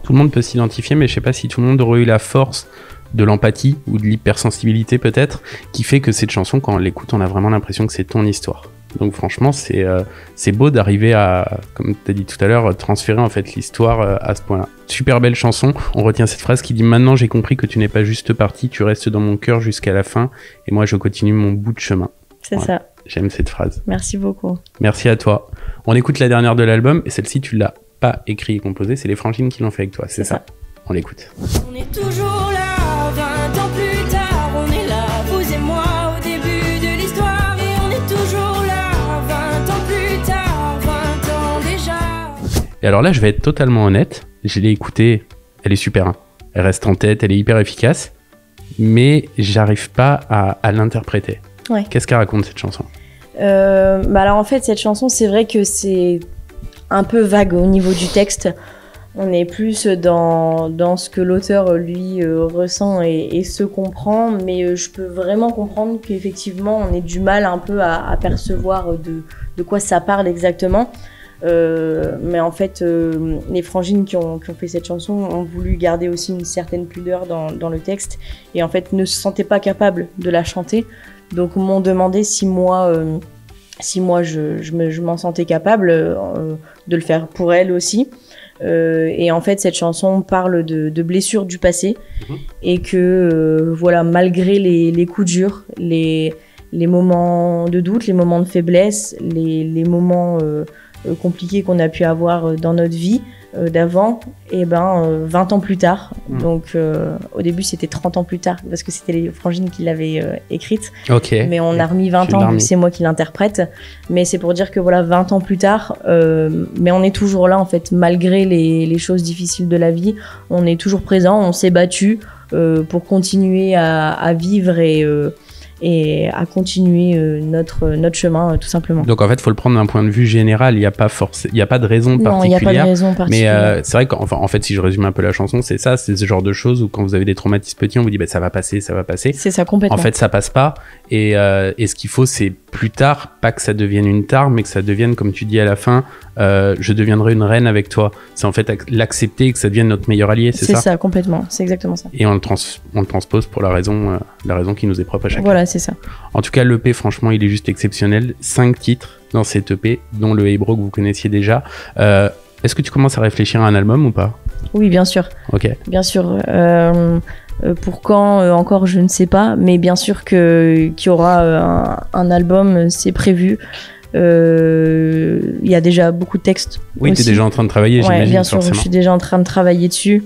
Tout le monde peut s'identifier, mais je sais pas si tout le monde aurait eu la force de l'empathie ou de l'hypersensibilité peut-être, qui fait que cette chanson, quand on l'écoute, on a vraiment l'impression que c'est ton histoire. Donc franchement, c'est beau d'arriver à, comme tu as dit tout à l'heure, transférer en fait l'histoire à ce point-là. Super belle chanson. On retient cette phrase qui dit « Maintenant j'ai compris que tu n'es pas juste parti, tu restes dans mon cœur jusqu'à la fin, et moi je continue mon bout de chemin. » C'est voilà. Ça. J'aime cette phrase. Merci beaucoup. Merci à toi. On écoute la dernière de l'album, et celle-ci tu l'as pas écrit et composée, c'est les Frangines qui l'ont fait avec toi, c'est ça. On l'écoute. On est toujours là, 20 ans plus tard, on est là, vous et moi, au début de l'histoire. Et on est toujours là, 20 ans plus tard, 20 ans déjà. Et alors là, je vais être totalement honnête, je l'ai écoutée, elle est super, hein. Elle reste en tête, elle est hyper efficace, mais j'arrive pas à l'interpréter. Ouais. Qu'est-ce qu'elle raconte cette chanson ? Alors en fait, cette chanson, c'est vrai que c'est un peu vague au niveau du texte. On est plus dans ce que l'auteur, lui, ressent et se comprend, mais je peux vraiment comprendre qu'effectivement, on ait du mal un peu à percevoir de quoi ça parle exactement. Mais en fait, les Frangines qui ont fait cette chanson ont voulu garder aussi une certaine pudeur dans le texte et en fait ne se sentaient pas capables de la chanter. Donc m'ont demandé si moi je m'en sentais capable de le faire pour elle aussi. Et en fait, cette chanson parle de blessures du passé et que voilà, malgré les coups durs, les moments de doute, les moments de faiblesse, les moments compliqués qu'on a pu avoir dans notre vie d'avant, et 20 ans plus tard, donc au début c'était 30 ans plus tard parce que c'était les Frangines qui l'avaient écrite, mais on a remis 20 ans vu que c'est moi qui l'interprète, mais c'est pour dire que voilà, 20 ans plus tard, mais on est toujours là en fait, malgré les choses difficiles de la vie, on est toujours présent, on s'est battu pour continuer à vivre et à continuer notre chemin tout simplement. Donc en fait, il faut le prendre d'un point de vue général, il n'y a pas de raison particulière. Non, il n'y a pas de raison particulière. Mais c'est vrai qu'en fait, si je résume un peu la chanson, c'est ça, c'est ce genre de choses où quand vous avez des traumatismes petits, on vous dit ça va passer. C'est ça, complètement. En fait, ça passe pas. Et ce qu'il faut, c'est plus tard, pas que ça devienne une tare, mais que ça devienne, comme tu dis à la fin, je deviendrai une reine avec toi. C'est en fait l'accepter et que ça devienne notre meilleur allié, c'est ça ? C'est ça, complètement. C'est exactement ça. Et on le transpose pour la raison qui nous est propre à chacun. Voilà, c'est ça. En tout cas, l'EP, franchement, il est juste exceptionnel. 5 titres dans cet EP, dont le Hey Bro que vous connaissiez déjà. Est-ce que tu commences à réfléchir à un album ou pas ? Oui, bien sûr. Ok. Bien sûr. Pour quand encore, je ne sais pas, mais bien sûr qu'il y aura un album, c'est prévu. Il y a déjà beaucoup de textes. Oui, tu es déjà en train de travailler, j'imagine. Bien sûr, forcément. je suis déjà en train de travailler dessus.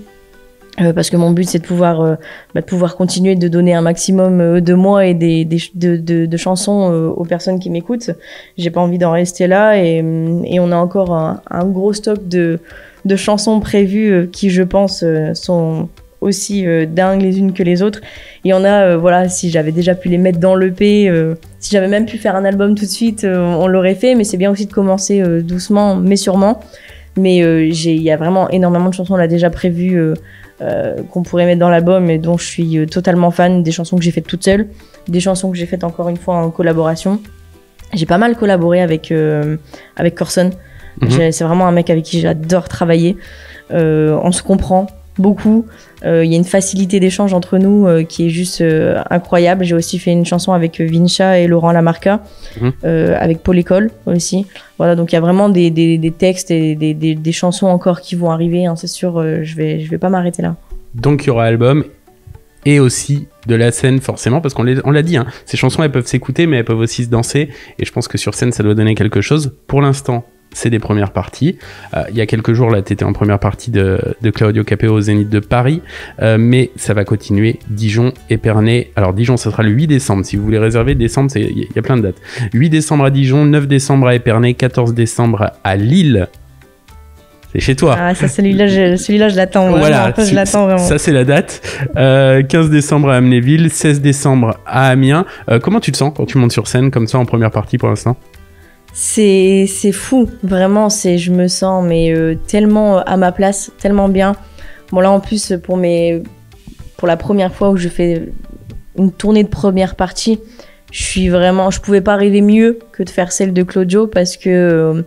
Parce que mon but c'est de pouvoir continuer de donner un maximum de moi et de chansons aux personnes qui m'écoutent. J'ai pas envie d'en rester là et on a encore un gros stock de chansons prévues qui je pense sont aussi dingues les unes que les autres. Il y en a, voilà, si j'avais déjà pu les mettre dans l'EP, si j'avais même pu faire un album tout de suite, on l'aurait fait, mais c'est bien aussi de commencer doucement mais sûrement. Mais il y a vraiment énormément de chansons là déjà prévues qu'on pourrait mettre dans l'album et dont je suis totalement fan, des chansons que j'ai faites toute seule, des chansons que j'ai faites encore une fois en collaboration. J'ai pas mal collaboré avec Corson. C'est vraiment un mec avec qui j'adore travailler. On se comprend beaucoup. Il y a une facilité d'échange entre nous qui est juste incroyable. J'ai aussi fait une chanson avec Vincha et Laurent Lamarca, avec Paul École aussi. Voilà, donc il y a vraiment des textes et des chansons encore qui vont arriver, hein, c'est sûr. Je vais pas m'arrêter là. Donc il y aura album et aussi de la scène forcément, parce qu'on l'a dit, hein, ces chansons elles peuvent s'écouter mais elles peuvent aussi se danser, et je pense que sur scène ça doit donner quelque chose. Pour l'instant c'est des premières parties. Il y a quelques jours, là, tu étais en première partie de Claudio Capeo au Zénith de Paris, mais ça va continuer. Dijon, Épernay. Alors, Dijon, ce sera le 8 décembre. Si vous voulez réserver, décembre, il y a plein de dates. 8 décembre à Dijon, 9 décembre à Épernay, 14 décembre à Lille. C'est chez toi. Ah, ça, celui-là, je l'attends. Voilà, je l'attends vraiment. Ça, c'est la date. 15 décembre à Amnéville, 16 décembre à Amiens. Comment tu te sens quand tu montes sur scène comme ça en première partie pour l'instant ? C'est fou, vraiment, je me sens tellement à ma place, tellement bien. Bon là en plus pour la première fois où je fais une tournée de première partie, je pouvais pas rêver mieux que de faire celle de Claudio parce que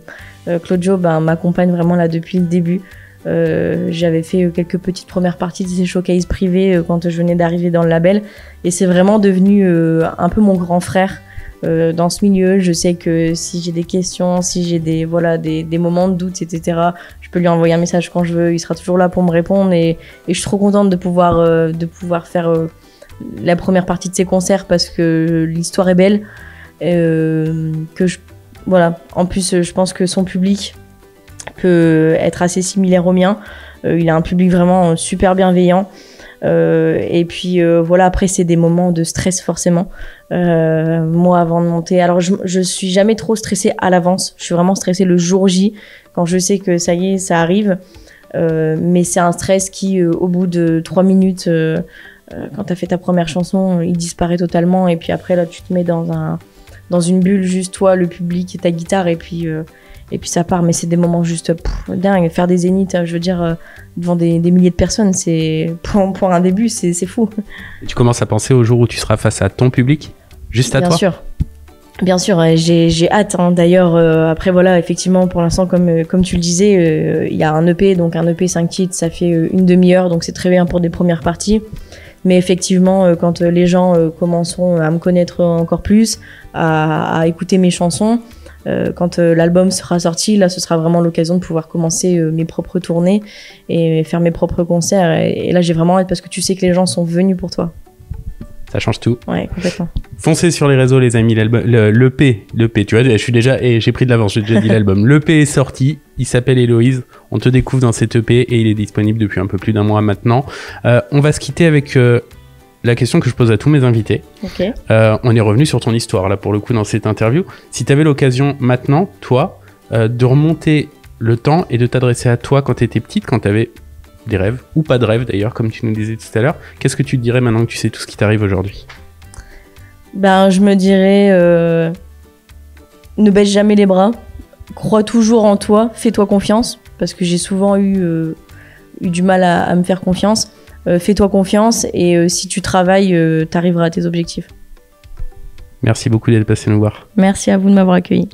Claudio m'accompagne vraiment là depuis le début. J'avais fait quelques petites premières parties de ses showcases privés quand je venais d'arriver dans le label et c'est vraiment devenu un peu mon grand frère. Dans ce milieu, je sais que si j'ai des questions, si j'ai des moments de doute, etc., je peux lui envoyer un message quand je veux. Il sera toujours là pour me répondre et je suis trop contente de pouvoir faire la première partie de ses concerts parce que l'histoire est belle. En plus, je pense que son public peut être assez similaire au mien. Il a un public vraiment super bienveillant. Et puis après c'est des moments de stress forcément. Moi avant de monter, alors je suis jamais trop stressée à l'avance, je suis vraiment stressée le jour J quand je sais que ça y est, ça arrive, mais c'est un stress qui au bout de 3 minutes quand t'as fait ta première chanson, il disparaît totalement et puis après là tu te mets dans une bulle, juste toi, le public et ta guitare et puis ça part, mais c'est des moments juste dingues. Faire des zéniths, je veux dire, devant des milliers de personnes, c'est pour un début, c'est fou. Et tu commences à penser au jour où tu seras face à ton public, juste à toi ? Bien sûr, j'ai hâte. Hein. D'ailleurs, après voilà, effectivement, pour l'instant, comme tu le disais, il y a un EP, donc un EP 5 titres, ça fait une demi-heure, donc c'est très bien pour des premières parties. Mais effectivement, quand les gens commenceront à me connaître encore plus, à écouter mes chansons, quand l'album sera sorti, là ce sera vraiment l'occasion de pouvoir commencer mes propres tournées et faire mes propres concerts et là j'ai vraiment hâte parce que tu sais que les gens sont venus pour toi. Ça change tout. Ouais, complètement. Foncez sur les réseaux les amis, l'EP, tu vois, j'ai pris de l'avance, j'ai déjà dit l'album. L'EP est sorti, il s'appelle Héloïse, on te découvre dans cet EP et il est disponible depuis un peu plus d'un mois maintenant. On va se quitter avec la question que je pose à tous mes invités. Okay. On est revenu sur ton histoire là pour le coup dans cette interview. Si tu avais l'occasion maintenant, toi, de remonter le temps et de t'adresser à toi quand tu étais petite, quand tu avais des rêves, ou pas de rêves d'ailleurs, comme tu nous disais tout à l'heure, qu'est-ce que tu te dirais maintenant que tu sais tout ce qui t'arrive aujourd'hui ? Je me dirais ne baisse jamais les bras, crois toujours en toi, fais-toi confiance, parce que j'ai souvent eu du mal à me faire confiance. Fais-toi confiance et si tu travailles, t'arriveras à tes objectifs. Merci beaucoup d'être passé nous voir. Merci à vous de m'avoir accueilli.